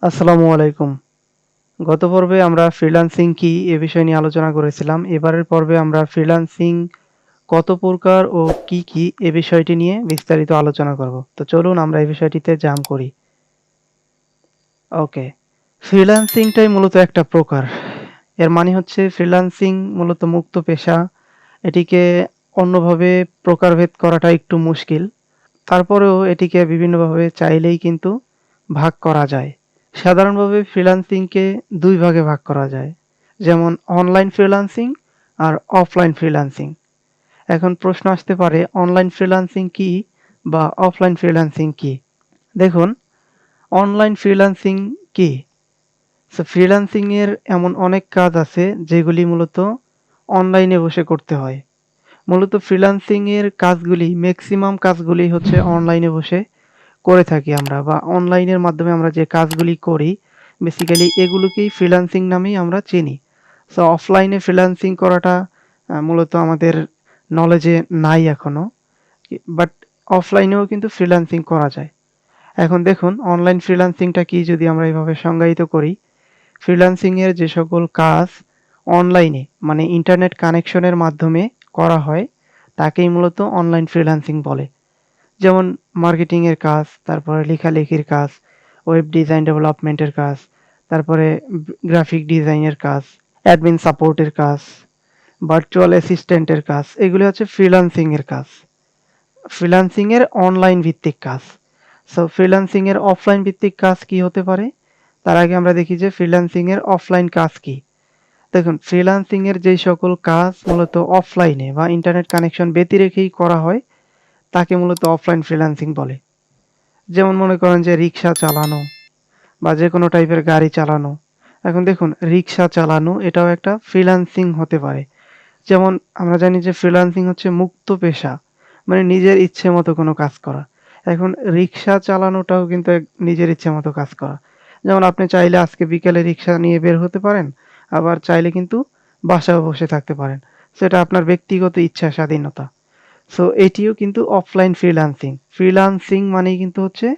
আসসালামু আলাইকুম। গত পর্বে আমরা ফ্রিল্যান্সিং কি এ বিষয় নিয়ে আলোচনা করেছিলাম। এবারের পর্বে আমরা ফ্রিল্যান্সিং কত প্রকার ও কি কি এ বিষয়টি নিয়ে বিস্তারিত আলোচনা করব। তো চলুন আমরা এই বিষয়টিতে জাম্প করি। ওকে, ফ্রিল্যান্সিংটাই মূলত একটা প্রকার। এর মানে হচ্ছে ফ্রিল্যান্সিং মূলত মুক্ত পেশা। এটিকে অন্যভাবে প্রকারভেদ করাটা একটু মুশকিল। তারপরেও এটিকে বিভিন্নভাবে চাইলেই কিন্তু ভাগ করা যায়। সাধারণভাবে ফ্রিল্যান্সিংকে ২ ভাগে ভাগ করা যায়। যেমন অনলাইন ফ্রিল্যান্সিং আর অফলাইন ফ্রিল্যান্সিং। এখন প্রশ্ন আসতে পারে অনলাইন ফ্রিল্যান্সিং কি বা অফলাইন ফ্রিল্যান্সিং কি? দেখুন, অনলাইন ফ্রিল্যান্সিং কি? ফ্রিল্যান্সিং এর এমন অনেক কাজ আছে যেগুলি মূলত অনলাইনে বসে করতে হয়। মূলত ফ্রিল্যান্সিং এর কাজগুলি ম্যাক্সিমাম কাজগুলি হচ্ছে অনলাইনে বসে করে থাকি আমরা, বা অনলাইনের মাধ্যমে আমরা যে কাজগুলি করি বেসিক্যালি এগুলোকেই ফ্রিল্যান্সিং নামেই আমরা চিনি। সো অফলাইনে ফ্রিল্যান্সিং করাটা মূলত আমাদের নলেজে নাই এখনো। বাট অফলাইনেও কিন্তু ফ্রিল্যান্সিং করা যায়। এখন দেখুন অনলাইন ফ্রিল্যান্সিংটা কি যদি আমরা এভাবে সংজ্ঞায়িত করি। ফ্রিল্যান্সিং এর যে সকল কাজ অনলাইনে মানে ইন্টারনেট কানেকশনের মাধ্যমে করা হয় তাকেই মূলত অনলাইন ফ্রিল্যান্সিং বলে। যেমন মার্কেটিংয়ের কাজ, তারপরে লেখালেখির কাজ, ওয়েব ডিজাইন ডেভেলপমেন্টের কাজ, তারপরে গ্রাফিক ডিজাইনের কাজ, অ্যাডমিন সাপোর্টের কাজ, ভার্চুয়াল অ্যাসিস্ট্যান্টের কাজ, এগুলো হচ্ছে ফ্রিল্যান্সিংয়ের কাজ। ফ্রিল্যান্সিংয়ের অনলাইন ভিত্তিক কাজ। সো ফ্রিল্যান্সিংয়ের অফলাইন ভিত্তিক কাজ কি হতে পারে? তার আগে আমরা দেখি যে ফ্রিল্যান্সিংয়ের অফলাইন কাজ কি। দেখুন, ফ্রিল্যান্সিংয়ের যেই সকল কাজ মূলত অফলাইনে বা ইন্টারনেট কানেকশন ব্যতি রেখেই করা হয় তাকে মূলত অফলাইন ফ্রিল্যান্সিং বলে। যেমন মনে করেন যে রিক্সা চালানো বা যে কোনো টাইপের গাড়ি চালানো। এখন দেখুন রিক্সা চালানো এটাও একটা ফ্রিল্যান্সিং হতে পারে। যেমন আমরা জানি যে ফ্রিল্যান্সিং হচ্ছে মুক্ত পেশা, মানে নিজের ইচ্ছে মতো কোনো কাজ করা। এখন রিক্সা চালানোটাও কিন্তু নিজের ইচ্ছে মতো কাজ করা। যেমন আপনি চাইলে আজকে বিকেলে রিক্সা নিয়ে বের হতে পারেন, আবার চাইলে কিন্তু বাসায় বসে থাকতে পারেন। সেটা আপনার ব্যক্তিগত ইচ্ছা স্বাধীনতা। সো এটিও কিন্তু অফলাইন ফ্রিল্যান্সিং। ফ্রিল্যান্সিং মানেই কিন্তু হচ্ছে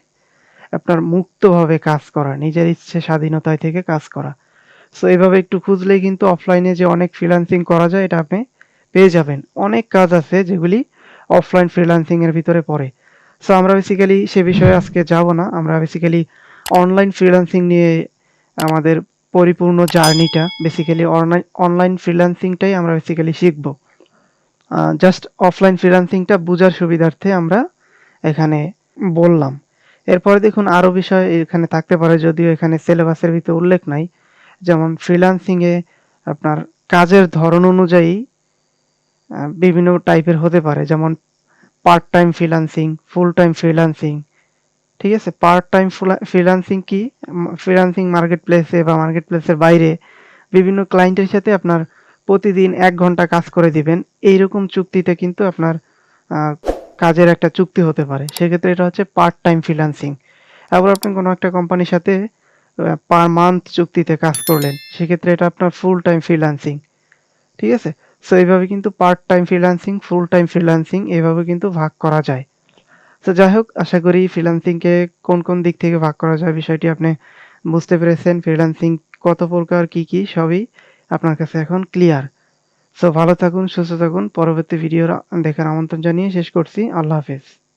আপনার মুক্তভাবে কাজ করা, নিজের ইচ্ছে স্বাধীনতায় থেকে কাজ করা। সো এভাবে একটু খুঁজলেই কিন্তু অফলাইনে যে অনেক ফ্রিল্যান্সিং করা যায় এটা আপনি পেয়ে যাবেন। অনেক কাজ আছে যেগুলি অফলাইন ফ্রিল্যান্সিং এর ভিতরে পড়ে। সো আমরা বেসিক্যালি সে বিষয়ে আজকে যাব না। আমরা বেসিক্যালি অনলাইন ফ্রিল্যান্সিং নিয়ে আমাদের পরিপূর্ণ জার্নিটা বেসিক্যালি অনলাইন অনলাইন ফ্রিল্যান্সিংটাই আমরা বেসিক্যালি শিখব। জাস্ট অফলাইন ফ্রিল্যান্সিংটা বুঝার সুবিধার্থে আমরা এখানে বললাম। এরপরে দেখুন আরো বিষয় এখানে থাকতে পারে যদিও এখানে সিলেবাসের ভিতরে উল্লেখ নাই। যেমন ফ্রিল্যান্সিং এ আপনার কাজের ধরন অনুযায়ী বিভিন্ন টাইপের হতে পারে। যেমন part time freelancing, full time freelancing. ঠিক আছে? পার্ট টাইম ফ্রিল্যান্সিং কি? ফ্রিল্যান্সিং মার্কেট প্লেসে বা মার্কেট প্লেসের বাইরে বিভিন্ন ক্লায়েন্টের সাথে আপনার প্রতিদিন ১ ঘন্টা কাজ করে দিবেন। এইরকম চুক্তিতে কিন্তু আপনার আ কাজের একটা চুক্তি হতে পারে। সেক্ষেত্রে এটা হচ্ছে পার্ট টাইম ফ্রিল্যান্সিং। আবার আপনি কোনো একটা কোম্পানির সাথে পার মান্থ চুক্তিতে কাজ করলেন। সেক্ষেত্রে এটা আপনার ফুল টাইম ফ্রিল্যান্সিং। ঠিক আছে? সো এইভাবে কিন্তু part time freelancing, full time freelancing এভাবে কিন্তু ভাগ করা যায়। তো যাই হোক আশা করি ফ্রিল্যান্সিংকে কোন, কোন দিক থেকে ভাগ করা যায় বিষয়টি আপনি বুঝতে পেরেছেন। ফ্রিল্যান্সিং কত প্রকার কি, কি সবই আপনার কাছে এখন ক্লিয়ার। সো ভালো থাকুন, সুস্থ থাকুন। পরবর্তী ভিডিও দেখার আমন্ত্রণ জানিয়ে শেষ করছি। আল্লাহ হাফেজ।